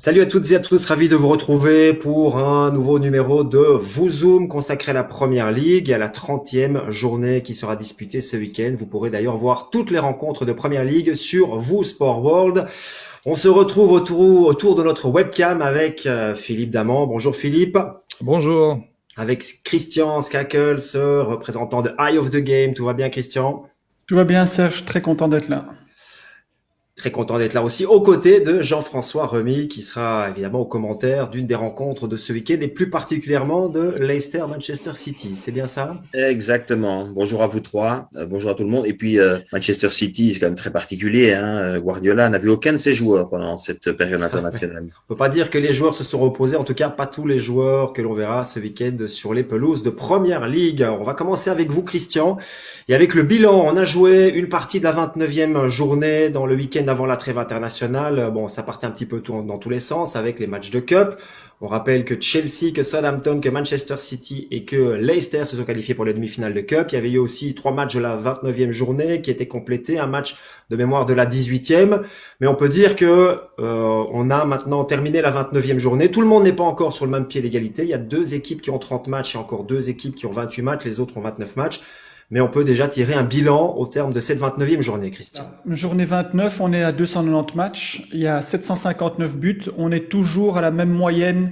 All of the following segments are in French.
Salut à toutes et à tous, ravi de vous retrouver pour un nouveau numéro de VooZoom consacré à la Première Ligue et à la 30e journée qui sera disputée ce week-end. Vous pourrez d'ailleurs voir toutes les rencontres de Première Ligue sur VOO Sport World. On se retrouve autour de notre webcam avec Philippe Damand. Bonjour Philippe. Bonjour. Avec Christian Skakels, représentant de Eye of the Game. Tout va bien Christian? Tout va bien, Serge, très content d'être là. Très content d'être là aussi aux côtés de Jean-François Remy qui sera évidemment au commentaire d'une des rencontres de ce week-end et plus particulièrement de Leicester-Manchester City. C'est bien ça? Exactement. Bonjour à vous trois. Bonjour à tout le monde. Et puis, Manchester City, c'est quand même très particulier, hein. Guardiola n'a vu aucun de ses joueurs pendant cette période internationale. On peut pas dire que les joueurs se sont reposés, en tout cas pas tous les joueurs que l'on verra ce week-end sur les pelouses de Première Ligue. On va commencer avec vous Christian et avec le bilan. On a joué une partie de la 29e journée dans le week-end avant la trêve internationale. Bon, ça partait un petit peu dans tous les sens avec les matchs de Cup. On rappelle que Chelsea, que Southampton, que Manchester City et que Leicester se sont qualifiés pour les demi-finales de Cup. Il y avait eu aussi 3 matchs de la 29e journée qui étaient complétés, un match de mémoire de la 18e. Mais on peut dire que on a maintenant terminé la 29e journée. Tout le monde n'est pas encore sur le même pied d'égalité. Il y a 2 équipes qui ont 30 matchs et encore 2 équipes qui ont 28 matchs. Les autres ont 29 matchs. Mais on peut déjà tirer un bilan au terme de cette 29e journée, Christian. Journée 29, on est à 290 matchs, il y a 759 buts, on est toujours à la même moyenne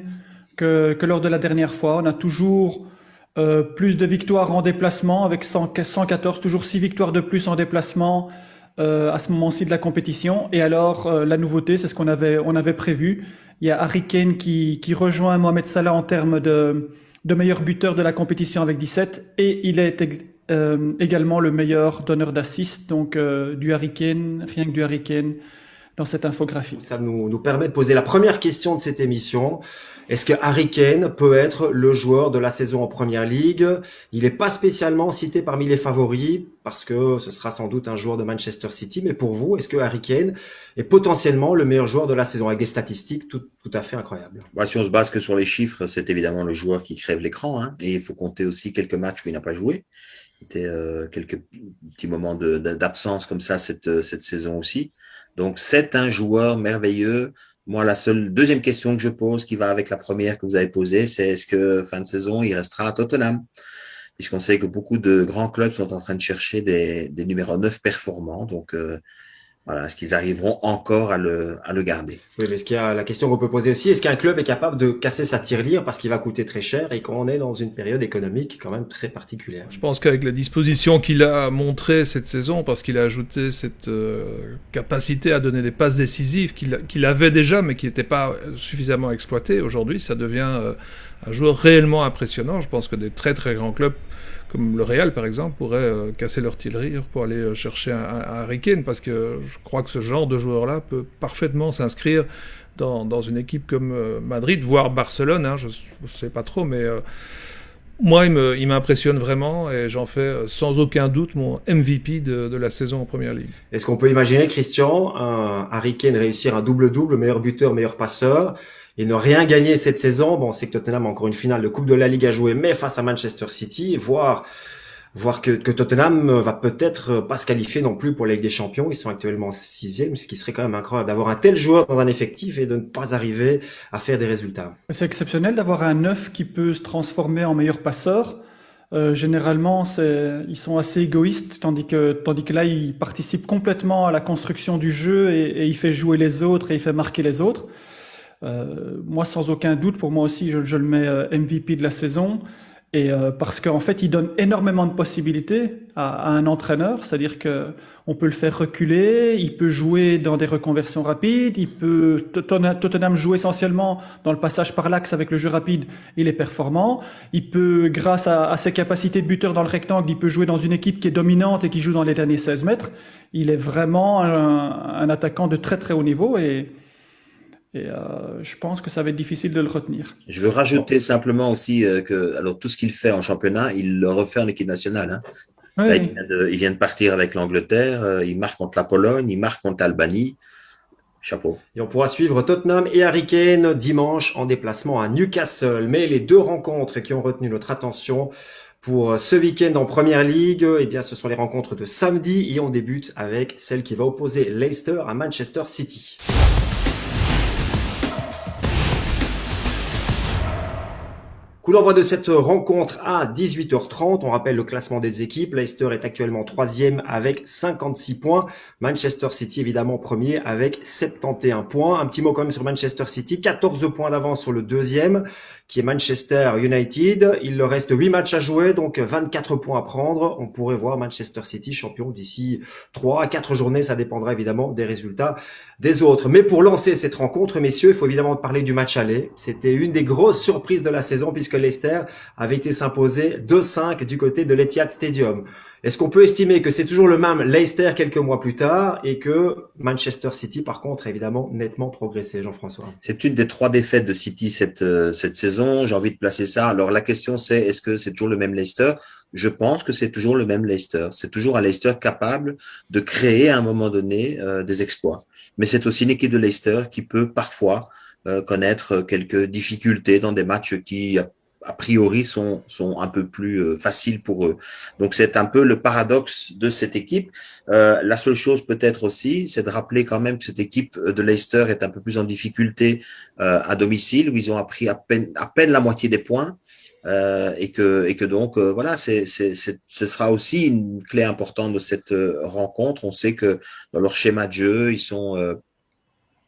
que lors de la dernière fois. On a toujours plus de victoires en déplacement avec 114, toujours 6 victoires de plus en déplacement à ce moment-ci de la compétition. Et alors, la nouveauté, c'est ce qu'on avait prévu. Il y a Harry Kane qui rejoint Mohamed Salah en termes de meilleur buteur de la compétition avec 17 et il est également le meilleur donneur d'assist, donc du Harry Kane, rien que du Harry Kane dans cette infographie. Ça nous permet de poser la première question de cette émission. Est-ce que Harry Kane peut être le joueur de la saison en Première Ligue? Il n'est pas spécialement cité parmi les favoris parce que ce sera sans doute un joueur de Manchester City. Mais pour vous, est-ce que Harry Kane est potentiellement le meilleur joueur de la saison avec des statistiques tout à fait incroyables? Bah, si on se base que sur les chiffres, c'est évidemment le joueur qui crève l'écran, hein. Et il faut compter aussi quelques matchs où il n'a pas joué. C'était quelques petits moments d'absence comme ça cette saison aussi. Donc, c'est un joueur merveilleux. Moi, la seule deuxième question que je pose, qui va avec la première que vous avez posée, c'est est-ce que fin de saison, il restera à Tottenham? Puisqu'on sait que beaucoup de grands clubs sont en train de chercher des numéros 9 performants. Donc, voilà, est-ce qu'ils arriveront encore à le garder? Oui, mais la question qu'on peut poser aussi, est-ce qu'un club est capable de casser sa tirelire parce qu'il va coûter très cher et qu'on est dans une période économique quand même très particulière? Je pense qu'avec la disposition qu'il a montrée cette saison, parce qu'il a ajouté cette capacité à donner des passes décisives qu'il avait déjà, mais qui n'était pas suffisamment exploitée, aujourd'hui, ça devient un joueur réellement impressionnant. Je pense que des très très grands clubs, comme le Real par exemple, pourraient casser leur tirelire pour aller chercher un Harry Kane, parce que je crois que ce genre de joueur-là peut parfaitement s'inscrire dans une équipe comme Madrid, voire Barcelone, hein, je ne sais pas trop, mais moi il m'impressionne vraiment et j'en fais sans aucun doute mon MVP de la saison en Première Ligue. Est-ce qu'on peut imaginer, Christian, un Harry Kane réussir un double-double, meilleur buteur, meilleur passeur, et ne rien gagner cette saison? Bon, on sait que Tottenham a encore une finale de Coupe de la Ligue à jouer, mais face à Manchester City, voir que Tottenham va peut-être pas se qualifier non plus pour la Ligue des Champions. Ils sont actuellement 6e, ce qui serait quand même incroyable d'avoir un tel joueur dans un effectif et de ne pas arriver à faire des résultats. C'est exceptionnel d'avoir un neuf qui peut se transformer en meilleur passeur. Généralement, ils sont assez égoïstes, tandis que là, il participe complètement à la construction du jeu et il fait jouer les autres et il fait marquer les autres. Moi, sans aucun doute, pour moi aussi, je le mets MVP de la saison. Et parce qu'en fait, il donne énormément de possibilités à un entraîneur, c'est-à-dire que on peut le faire reculer, il peut jouer dans des reconversions rapides, Tottenham joue essentiellement dans le passage par l'axe avec le jeu rapide, il est performant. Il peut, grâce à ses capacités de buteur dans le rectangle, il peut jouer dans une équipe qui est dominante et qui joue dans les derniers 16 mètres. Il est vraiment un attaquant de très très haut niveau et je pense que ça va être difficile de le retenir. Je veux rajouter simplement aussi que alors tout ce qu'il fait en championnat, il le refait en équipe nationale, hein. Là, Oui. il vient de partir avec l'Angleterre, il marque contre la Pologne, il marque contre l'Albanie. Chapeau. Et on pourra suivre Tottenham et Harry Kane dimanche en déplacement à Newcastle. Mais les 2 rencontres qui ont retenu notre attention pour ce week-end en Première Ligue, eh bien, ce sont les rencontres de samedi et on débute avec celle qui va opposer Leicester à Manchester City. Coup d'envoi de cette rencontre à 18h30. On rappelle le classement des équipes. Leicester est actuellement 3e avec 56 points. Manchester City évidemment premier avec 71 points. Un petit mot quand même sur Manchester City. 14 points d'avance sur le deuxième qui est Manchester United. Il leur reste 8 matchs à jouer, donc 24 points à prendre. On pourrait voir Manchester City champion d'ici 3 à 4 journées. Ça dépendra évidemment des résultats des autres. Mais pour lancer cette rencontre, messieurs, il faut évidemment parler du match aller. C'était une des grosses surprises de la saison puisque Leicester avait été s'imposer 2-5 du côté de l'Etihad Stadium. Est-ce qu'on peut estimer que c'est toujours le même Leicester quelques mois plus tard et que Manchester City, par contre, a évidemment nettement progressé, Jean-François? C'est une des 3 défaites de City cette saison. J'ai envie de placer ça. Alors, la question, c'est est-ce que c'est toujours le même Leicester? Je pense que c'est toujours le même Leicester. C'est toujours un Leicester capable de créer à un moment donné des exploits. Mais c'est aussi une équipe de Leicester qui peut parfois connaître quelques difficultés dans des matchs qui a priori sont un peu plus faciles pour eux. Donc c'est un peu le paradoxe de cette équipe. La seule chose peut-être aussi, c'est de rappeler quand même que cette équipe de Leicester est un peu plus en difficulté à domicile, où ils ont appris à peine la moitié des points. Et que donc voilà, ce sera aussi une clé importante de cette rencontre. On sait que dans leur schéma de jeu, ils sont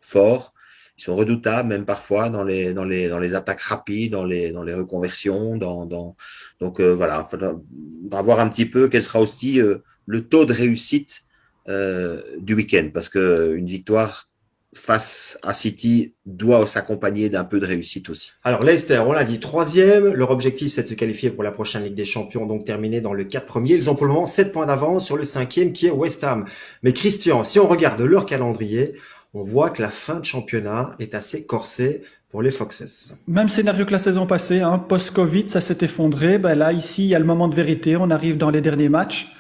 forts. Ils sont redoutables même parfois dans les attaques rapides, dans les reconversions, donc voilà, on va voir un petit peu quel sera aussi le taux de réussite du week-end, parce que une victoire face à City doit s'accompagner d'un peu de réussite aussi. Alors Leicester, on l'a dit, 3e. Leur objectif, c'est de se qualifier pour la prochaine Ligue des Champions, donc terminer dans le 4 premiers. Ils ont pour le moment 7 points d'avance sur le 5e qui est West Ham. Mais Christian, si on regarde leur calendrier, on voit que la fin de championnat est assez corsée pour les Foxes. Même scénario que la saison passée, hein, post-Covid, ça s'est effondré. Ben là, ici, il y a le moment de vérité. On arrive dans les derniers matchs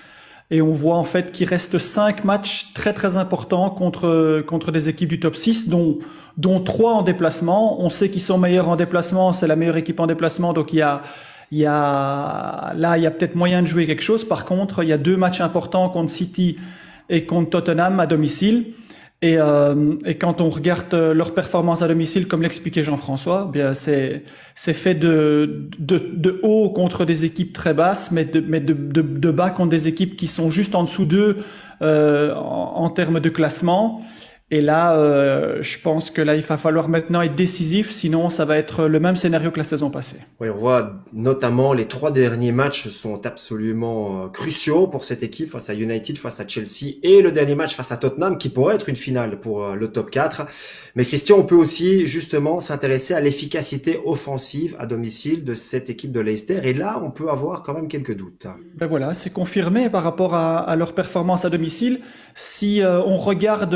et on voit en fait qu'il reste 5 matchs très très importants contre des équipes du top 6, dont 3 en déplacement. On sait qu'ils sont meilleurs en déplacement, c'est la meilleure équipe en déplacement, donc il y a peut-être moyen de jouer quelque chose. Par contre, il y a 2 matchs importants contre City et contre Tottenham à domicile. Et quand on regarde leur performance à domicile, comme l'expliquait Jean-François, bien c'est fait de haut contre des équipes très basses, mais de bas contre des équipes qui sont juste en dessous d'eux en termes de classement. Et là, je pense que là, il va falloir maintenant être décisif, sinon ça va être le même scénario que la saison passée. Oui, on voit notamment les 3 derniers matchs sont absolument cruciaux pour cette équipe face à United, face à Chelsea et le dernier match face à Tottenham qui pourrait être une finale pour le top 4. Mais Christian, on peut aussi justement s'intéresser à l'efficacité offensive à domicile de cette équipe de Leicester et là, on peut avoir quand même quelques doutes. Ben voilà, c'est confirmé par rapport à leur performance à domicile. Si on regarde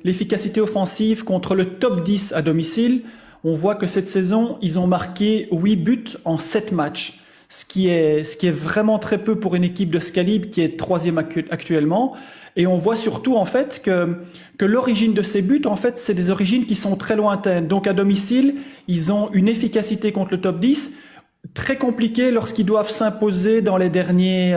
l'efficacité offensive contre le top 10 à domicile, on voit que cette saison, ils ont marqué 8 buts en 7 matchs. Ce qui est vraiment très peu pour une équipe de ce calibre qui est 3e actuellement. Et on voit surtout, en fait, que l'origine de ces buts, en fait, c'est des origines qui sont très lointaines. Donc, à domicile, ils ont une efficacité contre le top 10 très compliquée lorsqu'ils doivent s'imposer dans les derniers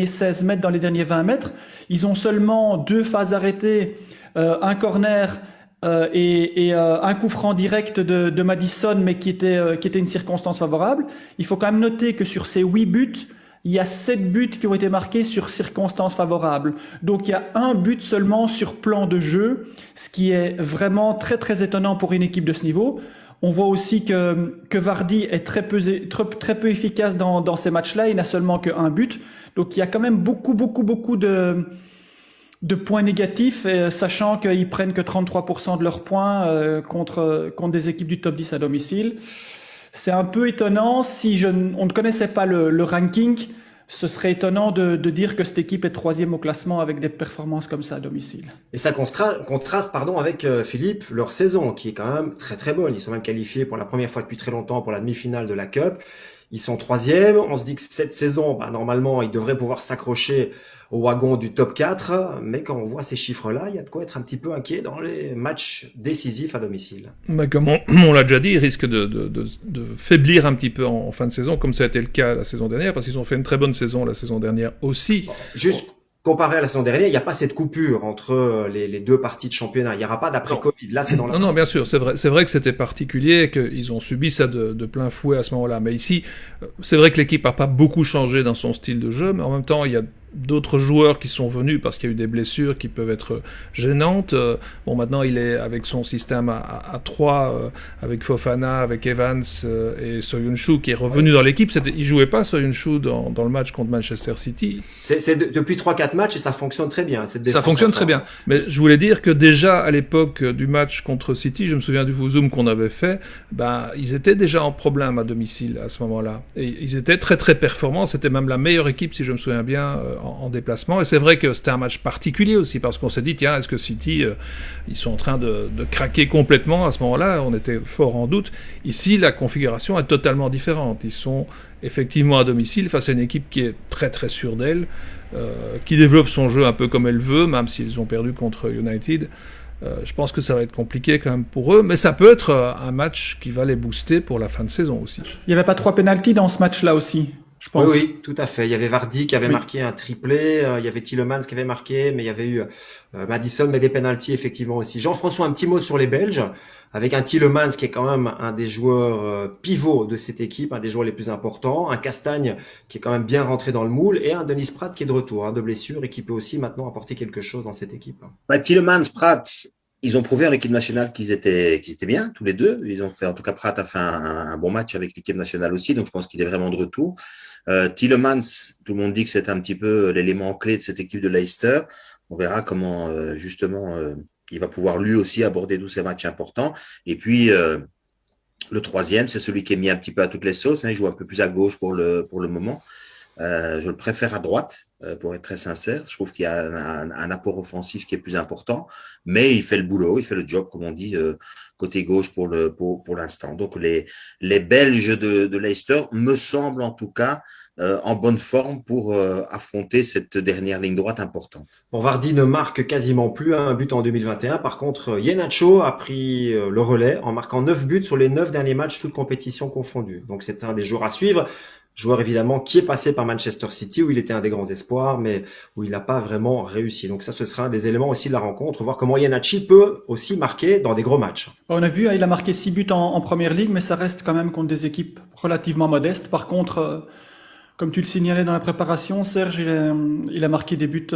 16 mètres, dans les derniers 20 mètres. Ils ont seulement 2 phases arrêtées, un corner et un coup franc direct de Maddison, mais qui était une circonstance favorable. Il faut quand même noter que sur ces 8 buts, il y a 7 buts qui ont été marqués sur circonstances favorables. Donc il y a un but seulement sur plan de jeu, ce qui est vraiment très très étonnant pour une équipe de ce niveau. On voit aussi que Vardy est très peu efficace dans ces matchs-là. Il n'a seulement qu'un but. Donc il y a quand même beaucoup de points négatifs, sachant qu'ils prennent que 33% de leurs points contre des équipes du top 10 à domicile. C'est un peu étonnant. On ne connaissait pas le ranking, ce serait étonnant de dire que cette équipe est 3e au classement avec des performances comme ça à domicile. Et ça contraste avec Philippe, leur saison qui est quand même très très bonne. Ils sont même qualifiés pour la première fois depuis très longtemps pour la demi-finale de la Cup. Ils sont 3e. On se dit que cette saison, normalement, ils devraient pouvoir s'accrocher au wagon du top 4. Mais quand on voit ces chiffres-là, il y a de quoi être un petit peu inquiet dans les matchs décisifs à domicile. Mais comme on l'a déjà dit, ils risquent de faiblir un petit peu en fin de saison, comme ça a été le cas la saison dernière, parce qu'ils ont fait une très bonne saison la saison dernière aussi. Juste comparé à la saison dernière, il n'y a pas cette coupure entre les deux parties de championnat. Il n'y aura pas d'après-Covid. Là, c'est dans la... Non, non, bien sûr, c'est vrai que c'était particulier, qu'ils ont subi ça de plein fouet à ce moment-là. Mais ici, c'est vrai que l'équipe n'a pas beaucoup changé dans son style de jeu, mais en même temps, il y a d'autres joueurs qui sont venus parce qu'il y a eu des blessures qui peuvent être gênantes. Bon, maintenant, il est avec son système à 3, avec Fofana, avec Evans et Soyuncu qui est revenu dans l'équipe. Il jouait pas Soyuncu dans le match contre Manchester City. Depuis 3-4 matchs et ça fonctionne très bien. Ça fonctionne très bien. Mais je voulais dire que déjà à l'époque du match contre City, je me souviens du Zoom qu'on avait fait, ils étaient déjà en problème à domicile à ce moment-là. Et ils étaient très très performants. C'était même la meilleure équipe, si je me souviens bien, en déplacement. Et c'est vrai que c'était un match particulier aussi, parce qu'on s'est dit, tiens, est-ce que City, ils sont en train de craquer complètement à ce moment-là? On était fort en doute. Ici, la configuration est totalement différente. Ils sont effectivement à domicile face à une équipe qui est très très sûre d'elle, qui développe son jeu un peu comme elle veut, même s'ils ont perdu contre United. Je pense que ça va être compliqué quand même pour eux, mais ça peut être un match qui va les booster pour la fin de saison aussi. Il n'y avait pas 3 pénaltys dans ce match-là aussi, je pense. Oui, tout à fait. Il y avait Vardy qui avait marqué un triplé, il y avait Tielemans qui avait marqué, mais il y avait eu Maddison, mais des pénaltys effectivement aussi. Jean-François, un petit mot sur les Belges, avec un Tielemans qui est quand même un des joueurs pivots de cette équipe, un des joueurs les plus importants, un Castagne qui est quand même bien rentré dans le moule, et un Denis Pratt qui est de retour, de blessure, et qui peut aussi maintenant apporter quelque chose dans cette équipe. Tielemans, Pratt, ils ont prouvé en équipe nationale qu'ils étaient bien, tous les deux. Ils ont fait, en tout cas, Pratt a fait un bon match avec l'équipe nationale aussi, donc je pense qu'il est vraiment de retour. Tielemans, tout le monde dit que c'est un petit peu l'élément clé de cette équipe de Leicester. On verra comment, justement, il va pouvoir lui aussi aborder tous ces matchs importants. Et puis, le troisième, c'est celui qui est mis un petit peu à toutes les sauces. Il joue un peu plus à gauche pour le moment. Je le préfère à droite, pour être très sincère. Je trouve qu'il y a un apport offensif qui est plus important, mais il fait le boulot, il fait le job, comme on dit, côté gauche pour l'instant. Donc les Belges de Leicester me semblent en tout cas en bonne forme pour affronter cette dernière ligne droite importante. Bon, Vardy ne marque quasiment plus un but en 2021. Par contre, Iheanacho a pris le relais en marquant 9 buts sur les 9 derniers matchs, toutes compétitions confondues. Donc c'est un des joueurs à suivre. Joueur évidemment qui est passé par Manchester City où il était un des grands espoirs mais où il n'a pas vraiment réussi. Donc ça, ce sera un des éléments aussi de la rencontre, voir comment Iheanacho peut aussi marquer dans des gros matchs. On a vu, il a marqué 6 buts en Première Ligue, mais ça reste quand même contre des équipes relativement modestes. Par contre, comme tu le signalais dans la préparation, Serge, il a marqué des buts,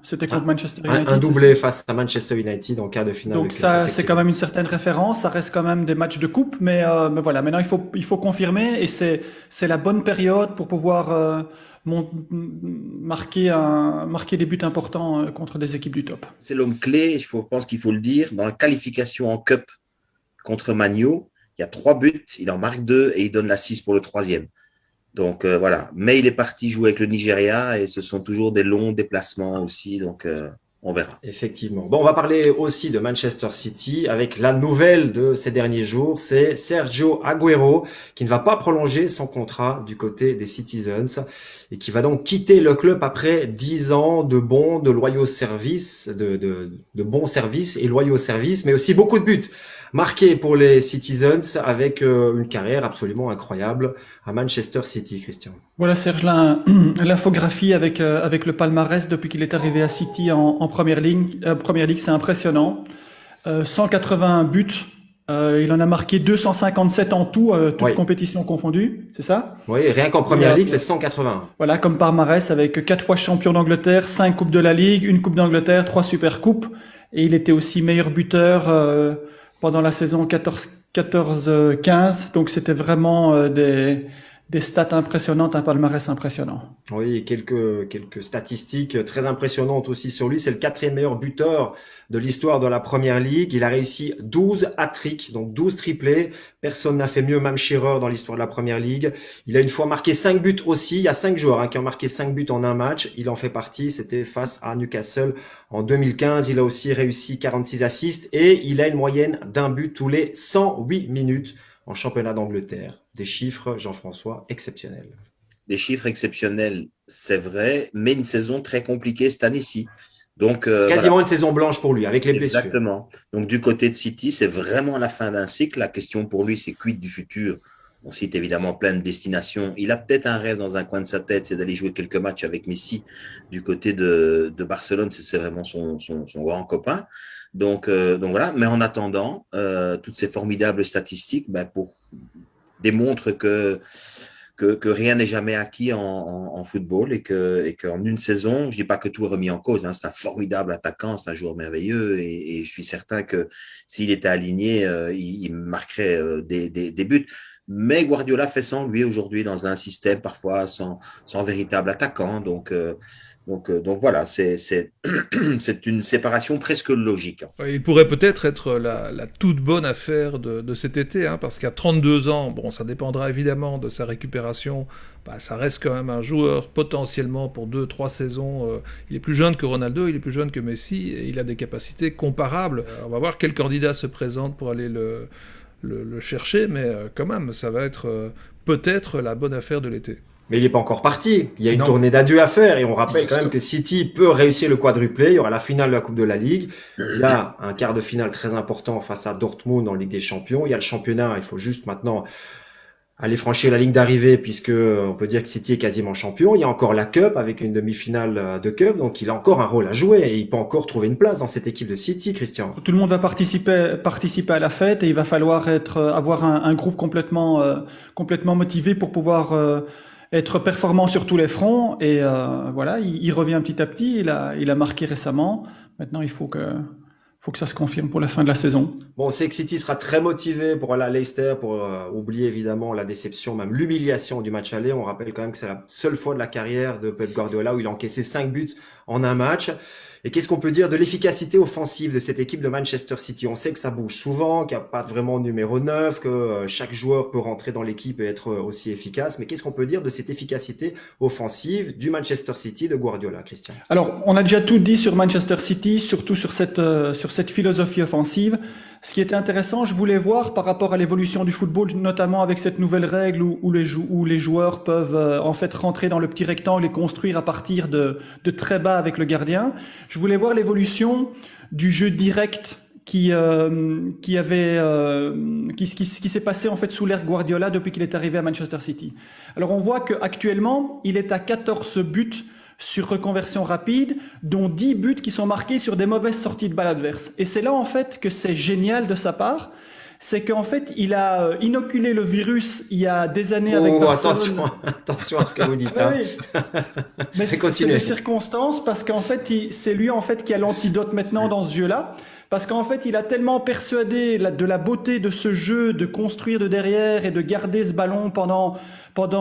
c'était contre Manchester United. Un doublé face à Manchester United en quart de finale. Donc ça, c'est quand même une certaine référence. Ça reste quand même des matchs de coupe, mais voilà. Maintenant, il faut confirmer, et c'est la bonne période pour pouvoir marquer des buts importants contre des équipes du top. C'est l'homme clé. Je pense qu'il faut le dire. Dans la qualification en Cup contre Man U, il y a 3 buts, il en marque 2 et il donne l'assist pour le 3e. Donc voilà, mais il est parti jouer avec le Nigeria et ce sont toujours des longs déplacements aussi, donc on verra. Effectivement. Bon, on va parler aussi de Manchester City avec la nouvelle de ces derniers jours, c'est Sergio Aguero qui ne va pas prolonger son contrat du côté des Citizens et qui va donc quitter le club après 10 ans de loyaux services, de bons services et loyaux services, mais aussi beaucoup de buts marqués pour les Citizens avec une carrière absolument incroyable à Manchester City, Christian. Voilà, Serge, l'infographie avec le palmarès depuis qu'il est arrivé à City en Première Ligue, c'est impressionnant. 180 buts, il en a marqué 257 en tout, toutes compétitions confondues, c'est ça? Oui, rien qu'en Première Ligue, c'est 180. Voilà, comme palmarès avec 4 fois champion d'Angleterre, 5 coupes de la Ligue, 1 coupe d'Angleterre, 3 super coupes, et il était aussi meilleur buteur pendant la saison 14-15, donc c'était vraiment des stats impressionnantes, un palmarès impressionnant. Oui, quelques statistiques très impressionnantes aussi sur lui. C'est le 4e meilleur buteur de l'histoire de la Première Ligue. Il a réussi 12 hat-tricks, donc 12 triplés. Personne n'a fait mieux, même Shearer dans l'histoire de la Première Ligue. Il a une fois marqué 5 buts aussi. Il y a 5 joueurs qui ont marqué 5 buts en un match. Il en fait partie. C'était face à Newcastle en 2015. Il a aussi réussi 46 assists et il a une moyenne d'un but tous les 108 minutes en championnat d'Angleterre. Des chiffres, Jean-François, exceptionnels. Des chiffres exceptionnels, c'est vrai, mais une saison très compliquée cette année-ci. Donc, c'est quasiment une saison blanche pour lui, avec les blessures. Exactement. Donc, du côté de City, c'est vraiment la fin d'un cycle. La question pour lui, c'est quid du futur On cite évidemment plein de destinations. Il a peut-être un rêve dans un coin de sa tête, c'est d'aller jouer quelques matchs avec Messi du côté de Barcelone. C'est vraiment son grand copain. Donc voilà. Mais en attendant, toutes ces formidables statistiques démontrent que rien n'est jamais acquis en football et qu'en une saison, je dis pas que tout est remis en cause, hein, c'est un formidable attaquant, c'est un joueur merveilleux et je suis certain que s'il était aligné, il marquerait des buts. Mais Guardiola fait sans lui aujourd'hui dans un système parfois sans véritable attaquant. Donc voilà, c'est une séparation presque logique. En fait. Il pourrait peut-être être la toute bonne affaire de cet été, hein, parce qu'à 32 ans, bon, ça dépendra évidemment de sa récupération, ça reste quand même un joueur potentiellement pour 2-3 saisons. Il est plus jeune que Ronaldo, il est plus jeune que Messi, et il a des capacités comparables. On va voir quel candidat se présente pour aller le chercher, mais quand même, ça va être peut-être la bonne affaire de l'été. Mais il n'est pas encore parti. Il y a une Non. tournée d'adieu à faire et on rappelle Bien quand même sûr. que City peut réussir le quadruplé. Il y aura la finale de la Coupe de la Ligue. Il y a un quart de finale très important face à Dortmund en Ligue des Champions. Il y a le championnat. Il faut juste maintenant aller franchir la ligne d'arrivée puisque on peut dire que City est quasiment champion. Il y a encore la Cup avec une demi-finale de Cup. Donc il a encore un rôle à jouer et il peut encore trouver une place dans cette équipe de City, Christian. Tout le monde va participer à la fête et il va falloir avoir un groupe complètement motivé pour pouvoir être performant sur tous les fronts. Et voilà, il revient petit à petit. Il a marqué récemment. Maintenant, il faut que ça se confirme pour la fin de la saison. Bon, on sait que City sera très motivé pour aller à Leicester, pour oublier évidemment la déception, même l'humiliation du match aller. On rappelle quand même que c'est la seule fois de la carrière de Pep Guardiola où il a encaissé 5 buts en un match. Et qu'est-ce qu'on peut dire de l'efficacité offensive de cette équipe de Manchester City? On sait que ça bouge souvent, qu'il n'y a pas vraiment de numéro 9, que chaque joueur peut rentrer dans l'équipe et être aussi efficace. Mais qu'est-ce qu'on peut dire de cette efficacité offensive du Manchester City de Guardiola, Christian? Alors, on a déjà tout dit sur Manchester City, surtout sur cette philosophie offensive. Ce qui était intéressant, je voulais voir par rapport à l'évolution du football, notamment avec cette nouvelle règle où les joueurs peuvent en fait rentrer dans le petit rectangle et construire à partir de très bas avec le gardien. Je voulais voir l'évolution du jeu direct qui s'est passé en fait sous l'ère Guardiola depuis qu'il est arrivé à Manchester City. Alors on voit qu'actuellement, il est à 14 buts sur reconversion rapide, dont 10 buts qui sont marqués sur des mauvaises sorties de balle adverse. Et c'est là en fait que c'est génial de sa part, c'est qu'en fait il a inoculé le virus il y a des années avec Barcelone. Attention à ce que vous dites. Hein. Oui. Mais c'est Continuez. des circonstances parce qu'en fait c'est lui en fait qui a l'antidote maintenant dans ce jeu-là. Parce qu'en fait, il a tellement persuadé de la beauté de ce jeu, de construire de derrière et de garder ce ballon pendant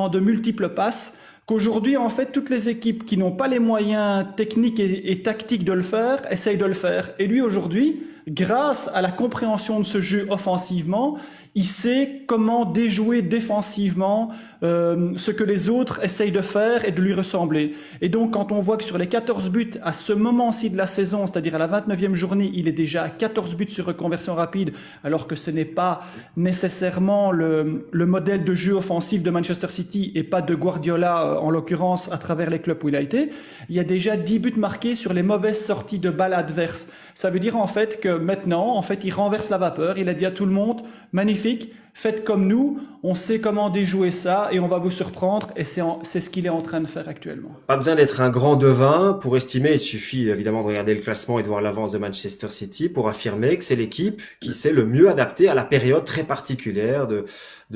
de multiples passes, qu'aujourd'hui, en fait, toutes les équipes qui n'ont pas les moyens techniques et tactiques de le faire, essayent de le faire. Et lui, aujourd'hui, grâce à la compréhension de ce jeu offensivement, il sait comment déjouer défensivement ce que les autres essayent de faire et de lui ressembler. Et donc, quand on voit que sur les 14 buts, à ce moment-ci de la saison, c'est-à-dire à la 29e journée, il est déjà à 14 buts sur reconversion rapide, alors que ce n'est pas nécessairement le modèle de jeu offensif de Manchester City et pas de Guardiola, en l'occurrence, à travers les clubs où il a été, il y a déjà 10 buts marqués sur les mauvaises sorties de balles adverses. Ça veut dire en fait que maintenant, en fait, il renverse la vapeur. Il a dit à tout le monde, magnifique, faites comme nous, on sait comment déjouer ça et on va vous surprendre. Et c'est ce qu'il est en train de faire actuellement. Pas besoin d'être un grand devin pour estimer, il suffit évidemment de regarder le classement et de voir l'avance de Manchester City pour affirmer que c'est l'équipe qui s'est le mieux adaptée à la période très particulière de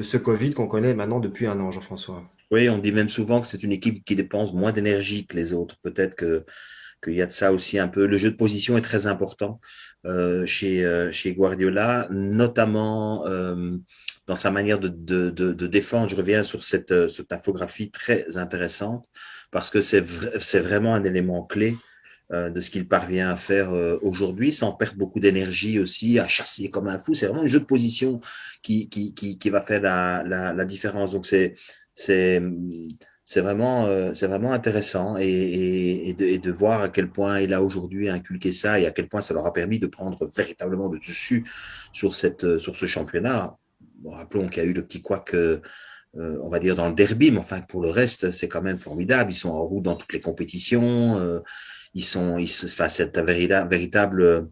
ce Covid qu'on connaît maintenant depuis un an, Jean-François. Oui, on dit même souvent que c'est une équipe qui dépense moins d'énergie que les autres. Peut-être qu'il y a de ça aussi un peu. Le jeu de position est très important chez Guardiola, notamment dans sa manière de défendre. Je reviens sur cette infographie très intéressante parce que c'est vraiment un élément clé de ce qu'il parvient à faire aujourd'hui, sans perdre beaucoup d'énergie aussi, à chasser comme un fou. C'est vraiment un jeu de position qui va faire la différence. Donc c'est vraiment intéressant et de voir à quel point il a aujourd'hui inculqué ça et à quel point ça leur a permis de prendre véritablement le dessus sur ce championnat. Bon, rappelons qu'il y a eu le petit couac, on va dire dans le derby, mais enfin pour le reste c'est quand même formidable. Ils sont en route dans toutes les compétitions. C'est un véritable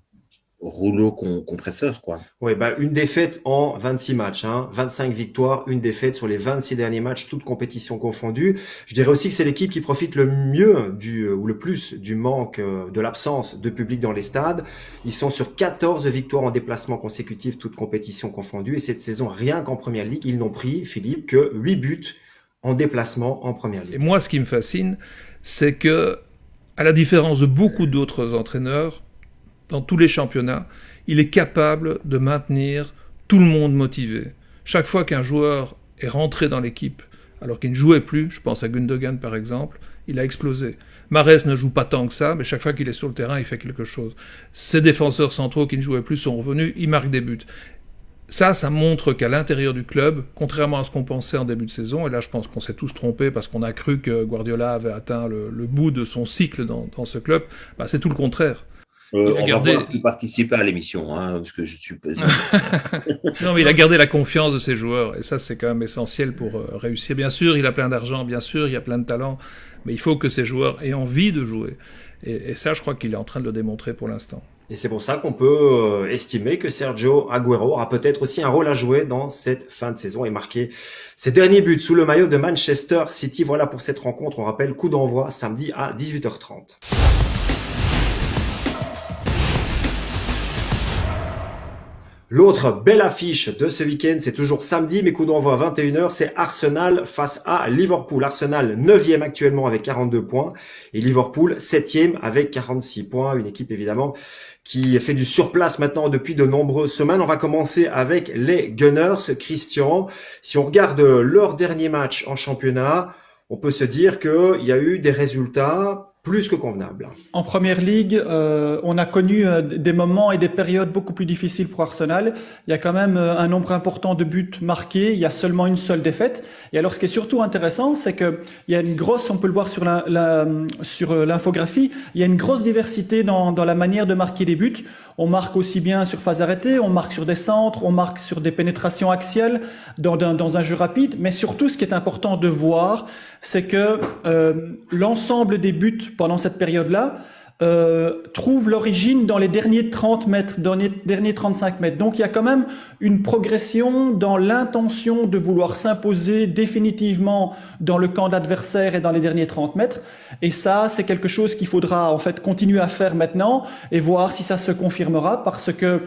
rouleau compresseur, quoi. Ouais, bah, une défaite en 26 matchs, hein. 25 victoires, une défaite sur les 26 derniers matchs, toutes compétitions confondues. Je dirais aussi que c'est l'équipe qui profite le mieux ou le plus du manque, de l'absence de public dans les stades. Ils sont sur 14 victoires en déplacement consécutifs, toutes compétitions confondues. Et cette saison, rien qu'en première ligue, ils n'ont pris, Philippe, que 8 buts en déplacement en première Et ligue. moi, ce qui me fascine, c'est que, à la différence de beaucoup d'autres entraîneurs, dans tous les championnats, il est capable de maintenir tout le monde motivé. Chaque fois qu'un joueur est rentré dans l'équipe, alors qu'il ne jouait plus, je pense à Gundogan par exemple, il a explosé. Mahrez ne joue pas tant que ça, mais chaque fois qu'il est sur le terrain, il fait quelque chose. Ses défenseurs centraux qui ne jouaient plus sont revenus, ils marquent des buts. Ça montre qu'à l'intérieur du club, contrairement à ce qu'on pensait en début de saison, et là je pense qu'on s'est tous trompés parce qu'on a cru que Guardiola avait atteint le bout de son cycle dans ce club, bah, c'est tout le contraire. Il a On va gardé... voir qui participer à l'émission, hein, parce que je suis. Non, mais il a gardé la confiance de ses joueurs, et ça c'est quand même essentiel pour réussir. Bien sûr, il a plein d'argent, bien sûr, il y a plein de talent, mais il faut que ces joueurs aient envie de jouer. Et ça, je crois qu'il est en train de le démontrer pour l'instant. Et c'est pour ça qu'on peut estimer que Sergio Agüero aura peut-être aussi un rôle à jouer dans cette fin de saison et marquer ses derniers buts sous le maillot de Manchester City. Voilà pour cette rencontre. On rappelle, coup d'envoi samedi à 18h30. L'autre belle affiche de ce week-end, c'est toujours samedi, mais coup d'envoi à 21h, c'est Arsenal face à Liverpool. Arsenal 9e actuellement avec 42 points et Liverpool 7e avec 46 points. Une équipe évidemment qui fait du surplace maintenant depuis de nombreuses semaines. On va commencer avec les Gunners. Christian, si on regarde leur dernier match en championnat, on peut se dire qu'il y a eu des résultats plus que convenables. En première ligue, on a connu des moments et des périodes beaucoup plus difficiles pour Arsenal. Il y a quand même un nombre important de buts marqués. Il y a seulement une seule défaite. Et alors, ce qui est surtout intéressant, c'est que il y a une grosse, on peut le voir sur sur l'infographie, il y a une grosse diversité dans la manière de marquer des buts. On marque aussi bien sur phase arrêtée, on marque sur des centres, on marque sur des pénétrations axiales dans un jeu rapide. Mais surtout, ce qui est important de voir, c'est que l'ensemble des buts pendant cette période-là trouve l'origine dans les derniers 30 mètres, dans les derniers 35 mètres. Donc il y a quand même une progression dans l'intention de vouloir s'imposer définitivement dans le camp d'adversaire et dans les derniers 30 mètres. Et ça, c'est quelque chose qu'il faudra en fait continuer à faire maintenant et voir si ça se confirmera, parce que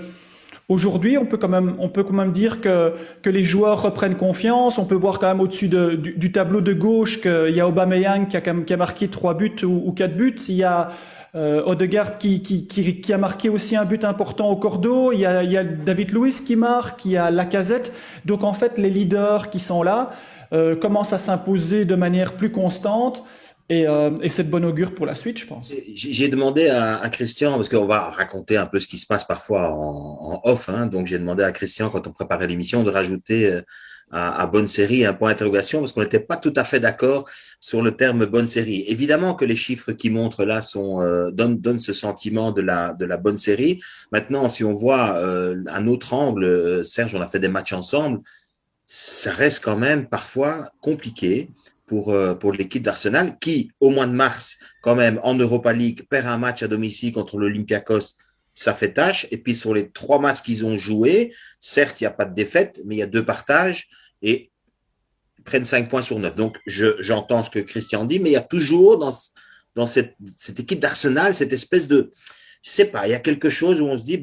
aujourd'hui, on peut quand même dire que les joueurs reprennent confiance. On peut voir quand même au-dessus du tableau de gauche qu'il y a Aubameyang qui a marqué 3 buts ou 4 buts. Il y a Odegaard qui a marqué aussi un but important au cordeau. Il y a David Luiz qui marque. Il y a Lacazette. Donc en fait, les leaders qui sont là commencent à s'imposer de manière plus constante. Et c'est de bon augure pour la suite, je pense. J'ai demandé à Christian, parce qu'on va raconter un peu ce qui se passe parfois en off, hein, donc j'ai demandé à Christian, quand on préparait l'émission, de rajouter à bonne série un point d'interrogation, parce qu'on n'était pas tout à fait d'accord sur le terme bonne série. Évidemment que les chiffres qui montrent là donnent ce sentiment de la bonne série. Maintenant, si on voit un autre angle, Serge, on a fait des matchs ensemble, ça reste quand même parfois compliqué pour l'équipe d'Arsenal qui, au mois de mars, quand même, en Europa League, perd un match à domicile contre l'Olympiakos. Ça fait tâche. Et puis, sur les 3 matchs qu'ils ont joués, certes, il n'y a pas de défaite, mais il y a 2 partages et ils prennent 5 points sur 9. Donc, j'entends ce que Christian dit, mais il y a toujours dans cette équipe d'Arsenal cette espèce de, je sais pas, il y a quelque chose où on se dit,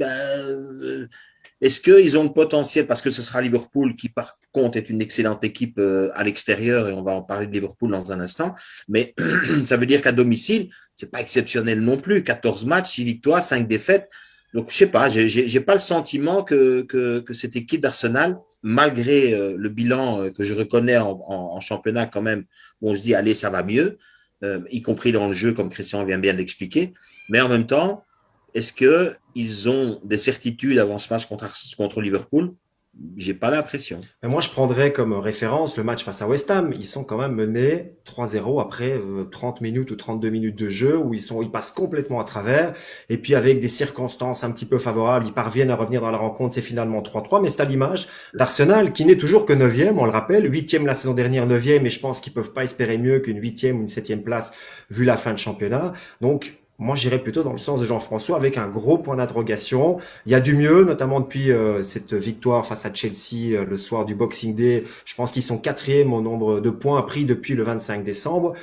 est-ce qu'ils ont le potentiel, parce que ce sera Liverpool qui, par contre, est une excellente équipe à l'extérieur, et on va en parler de Liverpool dans un instant, mais ça veut dire qu'à domicile, c'est pas exceptionnel non plus. 14 matchs, 6 victoires, 5 défaites. Donc, je sais pas, j'ai pas le sentiment que cette équipe d'Arsenal, malgré le bilan que je reconnais en championnat quand même, où on se dit, allez, ça va mieux, y compris dans le jeu, comme Christian vient bien de l'expliquer, mais en même temps, est-ce qu'ils ont des certitudes avant ce match contre Liverpool? J'ai pas l'impression. Mais moi, je prendrais comme référence le match face à West Ham. Ils sont quand même menés 3-0 après 30 minutes ou 32 minutes de jeu où ils passent complètement à travers. Et puis avec des circonstances un petit peu favorables, ils parviennent à revenir dans la rencontre. C'est finalement 3-3. Mais c'est à l'image d'Arsenal qui n'est toujours que 9e, on le rappelle. 8e la saison dernière, 9e. Et je pense qu'ils peuvent pas espérer mieux qu'une 8e ou une 7e place vu la fin de championnat. Donc, Moi, j'irais plutôt dans le sens de Jean-François avec un gros point d'interrogation. Il y a du mieux, notamment depuis cette victoire face à Chelsea le soir du Boxing Day. Je pense qu'ils sont quatrième au nombre de points pris depuis le 25 décembre.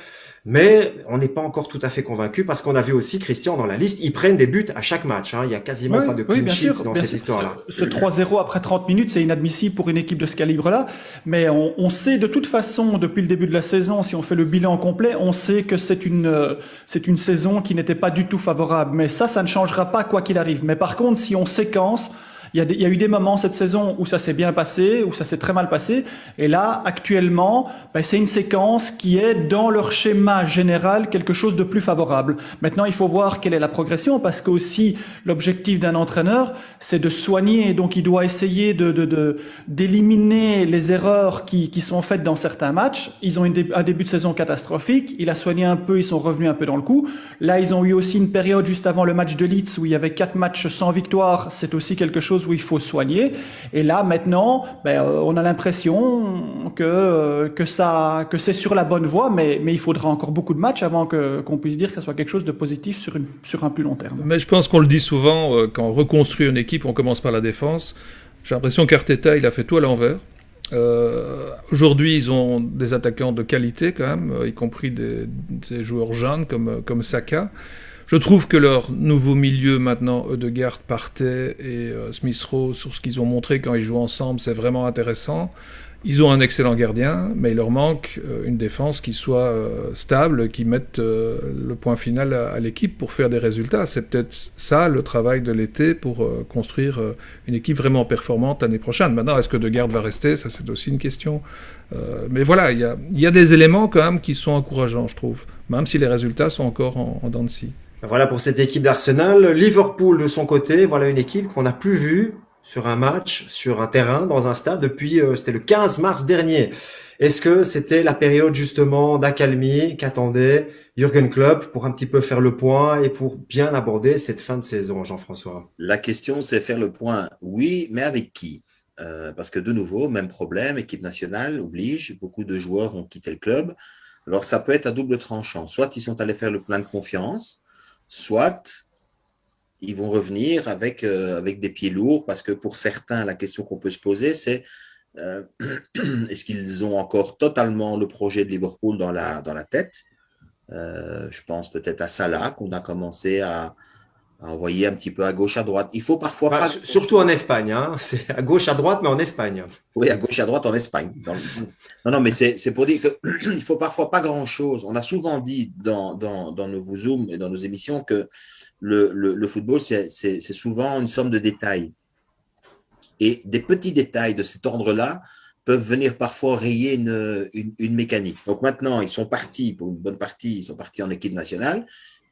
Mais on n'est pas encore tout à fait convaincu parce qu'on a vu aussi, Christian, dans la liste, ils prennent des buts à chaque match. Hein. Il y a quasiment Oui, pas de oui, clean bien sheets sûr, dans bien cette sûr. histoire-là. Ce 3-0 après 30 minutes, c'est inadmissible pour une équipe de ce calibre-là. Mais on sait de toute façon, depuis le début de la saison, si on fait le bilan complet, on sait que c'est une saison qui n'était pas du tout favorable. Mais ça ne changera pas quoi qu'il arrive. Mais par contre, si on séquence, il y a eu des moments cette saison où ça s'est bien passé, où ça s'est très mal passé. Et là, actuellement, c'est une séquence qui est dans leur schéma général quelque chose de plus favorable. Maintenant, il faut voir quelle est la progression parce que aussi l'objectif d'un entraîneur, c'est de soigner. Donc, il doit essayer d'éliminer les erreurs qui sont faites dans certains matchs. Ils ont un début de saison catastrophique. Il a soigné un peu, ils sont revenus un peu dans le coup. Là, ils ont eu aussi une période juste avant le match de Leeds où il y avait 4 matchs sans victoire. C'est aussi quelque chose où il faut soigner. Et là, maintenant, on a l'impression que c'est sur la bonne voie, mais il faudra encore beaucoup de matchs avant qu'on puisse dire que ça soit quelque chose de positif sur un plus long terme. Mais je pense qu'on le dit souvent, quand on reconstruit une équipe, on commence par la défense. J'ai l'impression qu'Arteta, il a fait tout à l'envers. Aujourd'hui, ils ont des attaquants de qualité quand même, y compris des joueurs jeunes comme Saka. Je trouve que leur nouveau milieu maintenant, Ødegaard, Partey et Smith-Rowe, sur ce qu'ils ont montré quand ils jouent ensemble, c'est vraiment intéressant. Ils ont un excellent gardien, mais il leur manque une défense qui soit stable, qui mette le point final à l'équipe pour faire des résultats. C'est peut-être ça le travail de l'été pour construire une équipe vraiment performante l'année prochaine. Maintenant, est-ce que Ødegaard va rester? Ça, c'est aussi une question. Mais voilà, il y a des éléments quand même qui sont encourageants, je trouve, même si les résultats sont encore en dents de scie. Voilà pour cette équipe d'Arsenal. Liverpool, de son côté, voilà une équipe qu'on n'a plus vue sur un match, sur un terrain, dans un stade depuis, c'était le 15 mars dernier. Est-ce que c'était la période justement d'accalmie qu'attendait Jürgen Klopp pour un petit peu faire le point et pour bien aborder cette fin de saison, Jean-François? La question, c'est faire le point, oui, mais avec qui? Parce que de nouveau, même problème, équipe nationale oblige, beaucoup de joueurs ont quitté le club. Alors ça peut être à double tranchant. Soit ils sont allés faire le plein de confiance, soit ils vont revenir avec des pieds lourds, parce que pour certains, la question qu'on peut se poser, c'est est-ce qu'ils ont encore totalement le projet de Liverpool dans la tête? Je pense peut-être à Salah, qu'on a commencé à envoyer un petit peu à gauche, à droite. Il faut parfois pas... Surtout en Espagne, hein. C'est à gauche, à droite, mais en Espagne. Oui, à gauche, à droite en Espagne. Non, mais c'est pour dire qu'il faut parfois pas grand-chose. On a souvent dit dans nos Zooms et dans nos émissions que le football, c'est souvent une somme de détails. Et des petits détails de cet ordre-là peuvent venir parfois rayer une mécanique. Donc maintenant, ils sont partis, pour une bonne partie, ils sont partis en équipe nationale.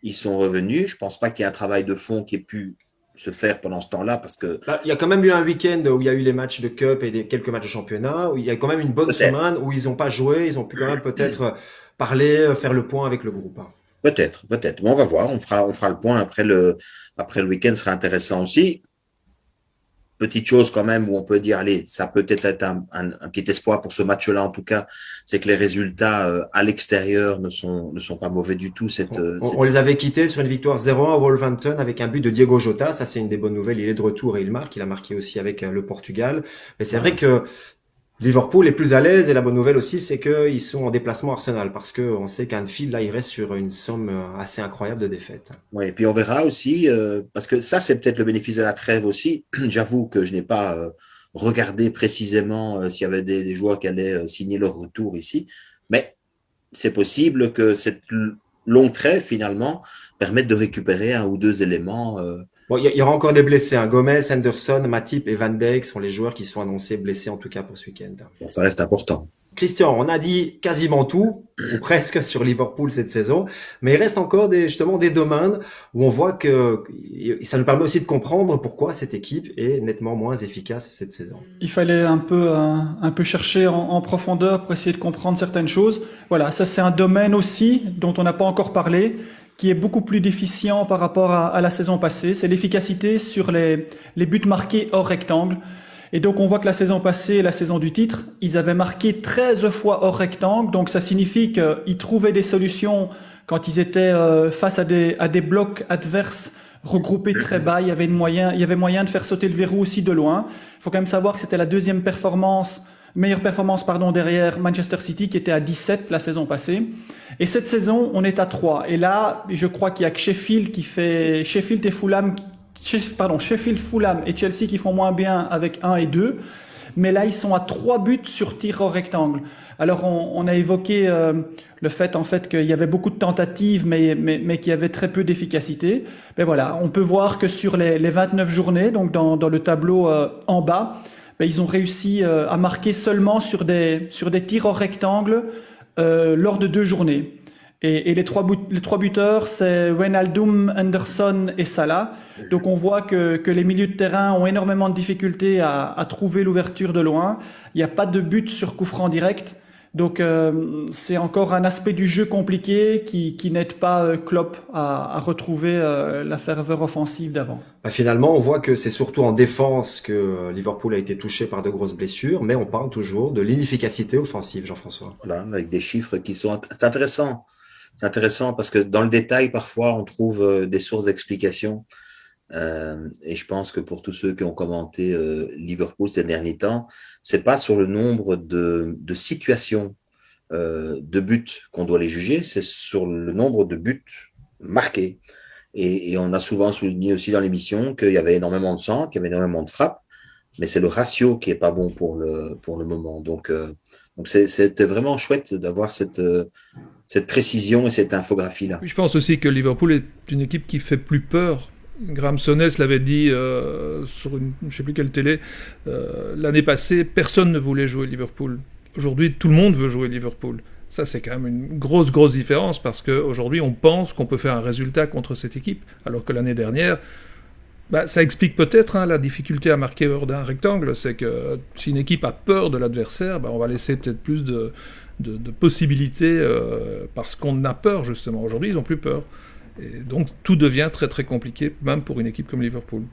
Ils sont revenus. Je pense pas qu'il y ait un travail de fond qui ait pu se faire pendant ce temps-là parce que... Il y a quand même eu un week-end où il y a eu les matchs de Cup et quelques matchs de championnat, où il y a quand même une bonne semaine où ils n'ont pas joué, ils ont pu quand même peut-être parler, faire le point avec le groupe. Peut-être. Bon, on va voir, on fera le point après le week-end, sera intéressant aussi. Petite chose quand même où on peut dire, allez, ça peut être un petit espoir pour ce match-là en tout cas, c'est que les résultats à l'extérieur ne sont pas mauvais du tout. On les avait quittés sur une victoire 0-1 à Wolverhampton avec un but de Diego Jota. Ça, c'est une des bonnes nouvelles. Il est de retour et il marque. Il a marqué aussi avec le Portugal. Mais c'est vrai que Liverpool est plus à l'aise et la bonne nouvelle aussi, c'est qu'ils sont en déplacement Arsenal parce que on sait qu'Anfield, là, il reste sur une somme assez incroyable de défaites. Oui, et puis on verra aussi, parce que ça, c'est peut-être le bénéfice de la trêve aussi. J'avoue que je n'ai pas regardé précisément s'il y avait des joueurs qui allaient signer leur retour ici, mais c'est possible que cette longue trêve, finalement, permette de récupérer un ou deux éléments. Bon, il y aura encore des blessés. Hein. Gomez, Henderson, Matip et Van Dijk sont les joueurs qui sont annoncés blessés en tout cas pour ce week-end. Bon, ça reste important. Christian, on a dit quasiment tout, ou presque, sur Liverpool cette saison, mais il reste encore justement des domaines où on voit que ça nous permet aussi de comprendre pourquoi cette équipe est nettement moins efficace cette saison. Il fallait un peu chercher en profondeur pour essayer de comprendre certaines choses. Voilà, ça c'est un domaine aussi dont on n'a pas encore parlé, qui est beaucoup plus déficient par rapport à la saison passée. C'est l'efficacité sur les buts marqués hors rectangle. Et donc, on voit que la saison passée, la saison du titre, ils avaient marqué 13 fois hors rectangle. Donc, ça signifie qu'ils trouvaient des solutions quand ils étaient face à des blocs adverses regroupés très bas, il y avait moyen de faire sauter le verrou aussi de loin. Il faut quand même savoir que c'était la meilleure performance derrière Manchester City qui était à 17 la saison passée. Et cette saison, on est à 3. Et là, je crois qu'il y a que Sheffield, Fulham et Chelsea qui font moins bien avec 1 et 2. Mais là, ils sont à 3 buts sur tir au rectangle. Alors, on a évoqué le fait qu'il y avait beaucoup de tentatives, mais qu'il y avait très peu d'efficacité. Mais voilà, on peut voir que sur les 29 journées, donc dans le tableau en bas, ils ont réussi à marquer seulement sur des tirs au rectangle lors de 2 journées. Et les trois buteurs, c'est Wijnaldum, Henderson et Salah. Donc on voit que les milieux de terrain ont énormément de difficultés à trouver l'ouverture de loin. Il n'y a pas de but sur coup franc direct. Donc c'est encore un aspect du jeu compliqué qui n'aide pas Klopp à retrouver la ferveur offensive d'avant. Finalement, on voit que c'est surtout en défense que Liverpool a été touché par de grosses blessures, mais on parle toujours de l'inefficacité offensive, Jean-François. Voilà, avec des chiffres qui sont... C'est intéressant. C'est intéressant parce que dans le détail, parfois, on trouve des sources d'explication. Et je pense que pour tous ceux qui ont commenté Liverpool ces derniers temps, c'est pas sur le nombre de situations de buts qu'on doit les juger, c'est sur le nombre de buts marqués. Et on a souvent souligné aussi dans l'émission qu'il y avait énormément de centres, qu'il y avait énormément de frappes, mais c'est le ratio qui est pas bon pour le moment. Donc c'était vraiment chouette d'avoir cette précision et cette infographie-là. Je pense aussi que Liverpool est une équipe qui fait plus peur. Graham Souness l'avait dit sur je ne sais plus quelle télé, l'année passée, personne ne voulait jouer Liverpool. Aujourd'hui, tout le monde veut jouer Liverpool. Ça, c'est quand même une grosse différence parce qu'aujourd'hui, on pense qu'on peut faire un résultat contre cette équipe, alors que l'année dernière, ça explique peut-être la difficulté à marquer hors d'un rectangle. C'est que si une équipe a peur de l'adversaire, on va laisser peut-être plus de possibilités parce qu'on a peur, justement. Aujourd'hui, ils n'ont plus peur. Et donc, tout devient très, très compliqué, même pour une équipe comme Liverpool.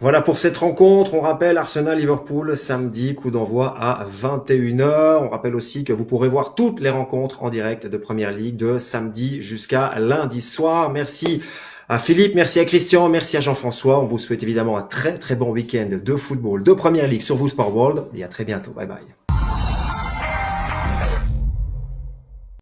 Voilà pour cette rencontre. On rappelle Arsenal-Liverpool samedi, coup d'envoi à 21h. On rappelle aussi que vous pourrez voir toutes les rencontres en direct de Première Ligue de samedi jusqu'à lundi soir. Merci à Philippe, merci à Christian, merci à Jean-François. On vous souhaite évidemment un très très bon week-end de football de Première Ligue sur vous Sport World et à très bientôt. Bye bye.